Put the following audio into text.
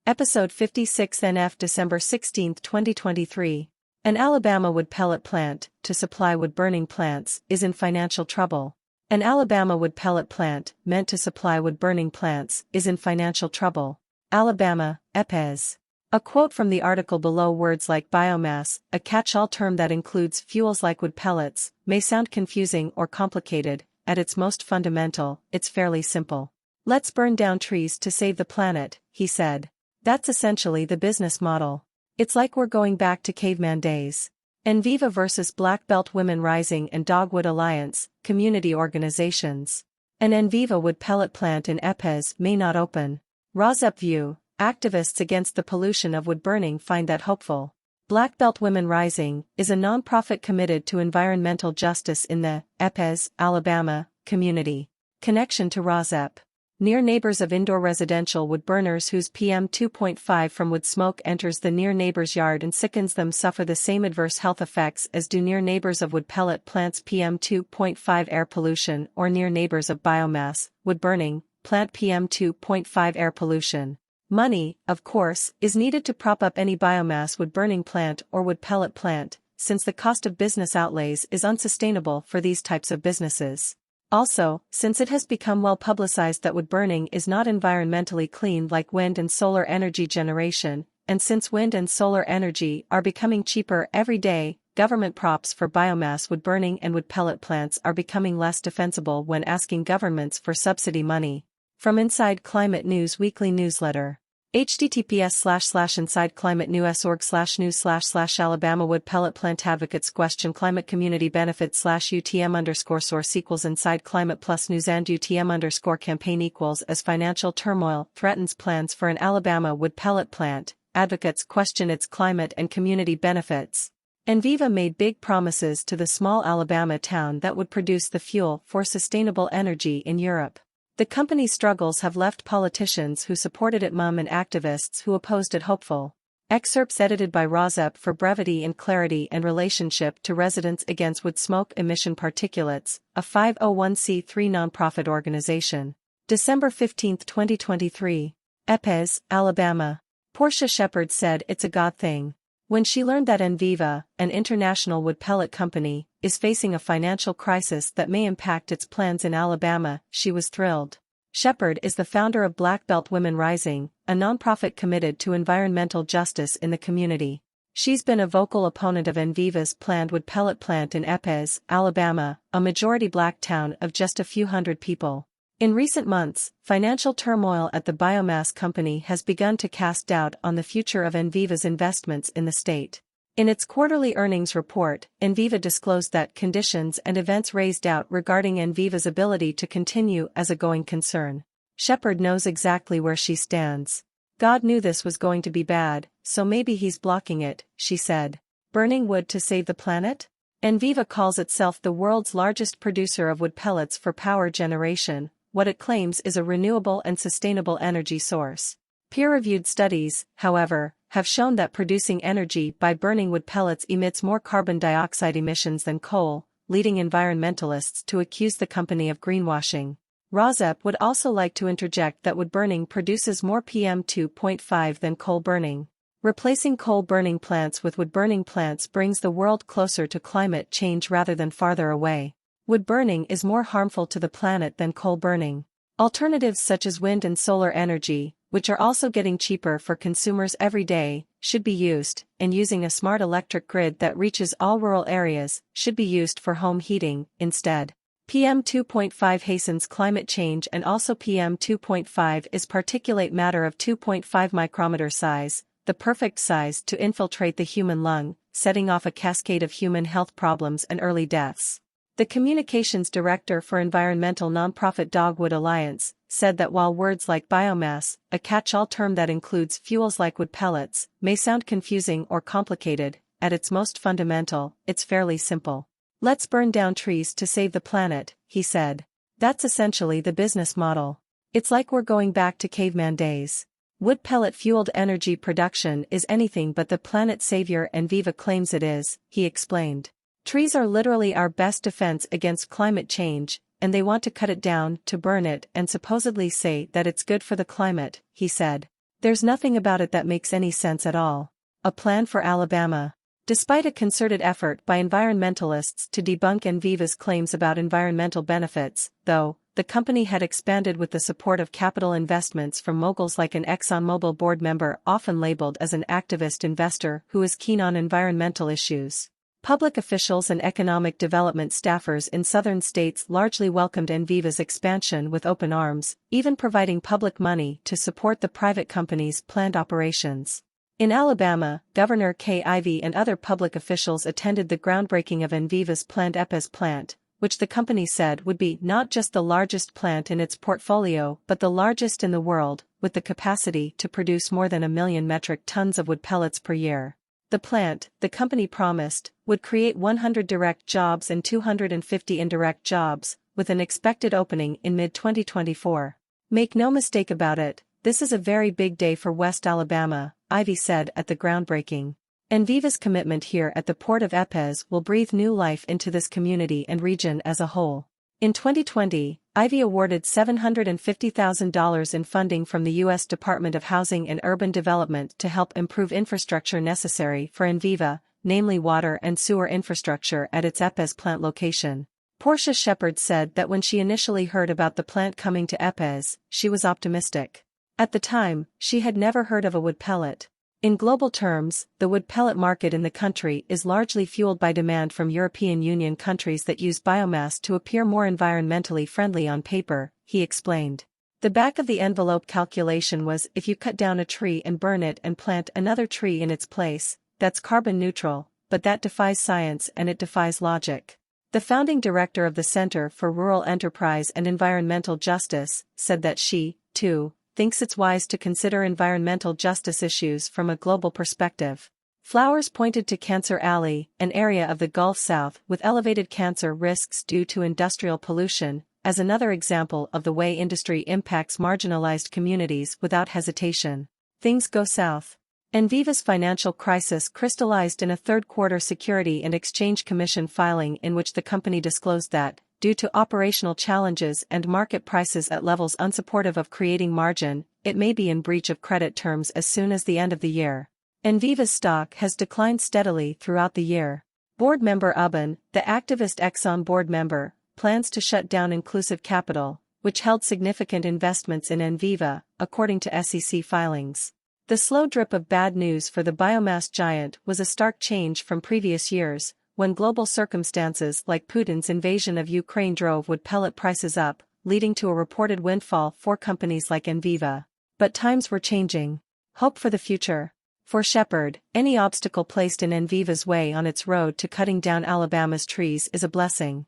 Episode 56 NF December 16, 2023. An Alabama wood pellet plant, to supply wood-burning plants, is in financial trouble. An Alabama wood pellet plant, meant to supply wood-burning plants, is in financial trouble. Alabama, EPEZ. A quote from the article below: words like biomass, a catch-all term that includes fuels like wood pellets, may sound confusing or complicated. At its most fundamental, it's fairly simple. Let's burn down trees to save the planet, he said. That's essentially the business model. It's like we're going back to caveman days. Enviva versus Black Belt Women Rising and Dogwood Alliance, community organizations. An Enviva wood pellet plant in EPEZ may not open. Rosep view, activists against the pollution of wood burning find that hopeful. Black Belt Women Rising is a nonprofit committed to environmental justice in the EPEZ, Alabama, community. Connection to Rosep. Near neighbors of indoor residential wood burners whose PM 2.5 from wood smoke enters the near neighbor's yard and sickens them suffer the same adverse health effects as do near neighbors of wood pellet plants. PM 2.5 air pollution, or near neighbors of biomass, wood burning, plant PM 2.5 air pollution. Money, of course, is needed to prop up any biomass wood burning plant or wood pellet plant, since the cost of business outlays is unsustainable for these types of businesses. Also, since it has become well publicized that wood burning is not environmentally clean like wind and solar energy generation, and since wind and solar energy are becoming cheaper every day, government props for biomass wood burning and wood pellet plants are becoming less defensible when asking governments for subsidy money. From Inside Climate News Weekly Newsletter. https://insideclimatenews.org/news/Alabama wood pellet plant advocates question climate community benefits/UTM_source equals inside climate plus news and UTM_campaign equals as financial turmoil threatens plans for an Alabama wood pellet plant, advocates question its climate and community benefits. Enviva made big promises to the small Alabama town that would produce the fuel for sustainable energy in Europe. The company's struggles have left politicians who supported it mum and activists who opposed it hopeful. Excerpts edited by Rosep for brevity and clarity and relationship to Residents Against Wood Smoke Emission Particulates, a 501c3 nonprofit organization. December 15, 2023. EPEZ, Alabama. Portia Shepard said it's a God thing. When she learned that Enviva, an international wood pellet company, is facing a financial crisis that may impact its plans in Alabama, she was thrilled. Shepard is the founder of Black Belt Women Rising, a nonprofit committed to environmental justice in the community. She's been a vocal opponent of Enviva's planned wood pellet plant in EPEZ, Alabama, a majority black town of just a few hundred people. In recent months, financial turmoil at the biomass company has begun to cast doubt on the future of Enviva's investments in the state. In its quarterly earnings report, Enviva disclosed that conditions and events raised doubt regarding Enviva's ability to continue as a going concern. Shepard knows exactly where she stands. God knew this was going to be bad, so maybe he's blocking it, she said. Burning wood to save the planet? Enviva calls itself the world's largest producer of wood pellets for power generation. What it claims is a renewable and sustainable energy source. Peer-reviewed studies, however, have shown that producing energy by burning wood pellets emits more carbon dioxide emissions than coal, leading environmentalists to accuse the company of greenwashing. Rosep would also like to interject that wood burning produces more PM 2.5 than coal burning. Replacing coal burning plants with wood burning plants brings the world closer to climate change rather than farther away. Wood burning is more harmful to the planet than coal burning. Alternatives such as wind and solar energy, which are also getting cheaper for consumers every day, should be used, and using a smart electric grid that reaches all rural areas should be used for home heating instead. PM 2.5 hastens climate change, and also PM 2.5 is particulate matter of 2.5 micrometer size, the perfect size to infiltrate the human lung, setting off a cascade of human health problems and early deaths. The communications director for environmental nonprofit Dogwood Alliance said that while words like biomass, a catch-all term that includes fuels like wood pellets, may sound confusing or complicated, at its most fundamental, it's fairly simple. Let's burn down trees to save the planet, he said. That's essentially the business model. It's like we're going back to caveman days. Wood pellet-fueled energy production is anything but the planet savior Enviva claims it is, he explained. Trees are literally our best defense against climate change, and they want to cut it down, to burn it, and supposedly say that it's good for the climate, he said. There's nothing about it that makes any sense at all. A plan for Alabama. Despite a concerted effort by environmentalists to debunk Enviva's claims about environmental benefits, though, the company had expanded with the support of capital investments from moguls like an ExxonMobil board member often labeled as an activist investor who is keen on environmental issues. Public officials and economic development staffers in southern states largely welcomed Enviva's expansion with open arms, even providing public money to support the private company's planned operations. In Alabama, Governor Kay Ivey and other public officials attended the groundbreaking of Enviva's planned EPAS plant, which the company said would be not just the largest plant in its portfolio but the largest in the world, with the capacity to produce more than 1 million metric tons of wood pellets per year. The plant, the company promised, would create 100 direct jobs and 250 indirect jobs, with an expected opening in mid-2024. Make no mistake about it, this is a very big day for West Alabama, Ivey said at the groundbreaking. Enviva's commitment here at the port of Epes will breathe new life into this community and region as a whole. In 2020, Ivey awarded $750,000 in funding from the U.S. Department of Housing and Urban Development to help improve infrastructure necessary for Enviva, namely water and sewer infrastructure at its Epes plant location. Portia Shepard said that when she initially heard about the plant coming to Epes, she was optimistic. At the time, she had never heard of a wood pellet. In global terms, the wood pellet market in the country is largely fueled by demand from European Union countries that use biomass to appear more environmentally friendly on paper, he explained. The back-of-the-envelope calculation was if you cut down a tree and burn it and plant another tree in its place, that's carbon neutral, but that defies science and it defies logic. The founding director of the Center for Rural Enterprise and Environmental Justice said that she, too, thinks it's wise to consider environmental justice issues from a global perspective. Flowers pointed to Cancer Alley, an area of the Gulf South with elevated cancer risks due to industrial pollution, as another example of the way industry impacts marginalized communities without hesitation. Things go south. Enviva's financial crisis crystallized in a third-quarter Security and Exchange Commission filing in which the company disclosed that, due to operational challenges and market prices at levels unsupportive of creating margin, it may be in breach of credit terms as soon as the end of the year. Enviva's stock has declined steadily throughout the year. Board member Ubben, the activist Exxon board member, plans to shut down Inclusive Capital, which held significant investments in Enviva, according to SEC filings. The slow drip of bad news for the biomass giant was a stark change from previous years, when global circumstances like Putin's invasion of Ukraine drove wood pellet prices up, leading to a reported windfall for companies like Enviva. But times were changing. Hope for the future. For Shepard, any obstacle placed in Enviva's way on its road to cutting down Alabama's trees is a blessing.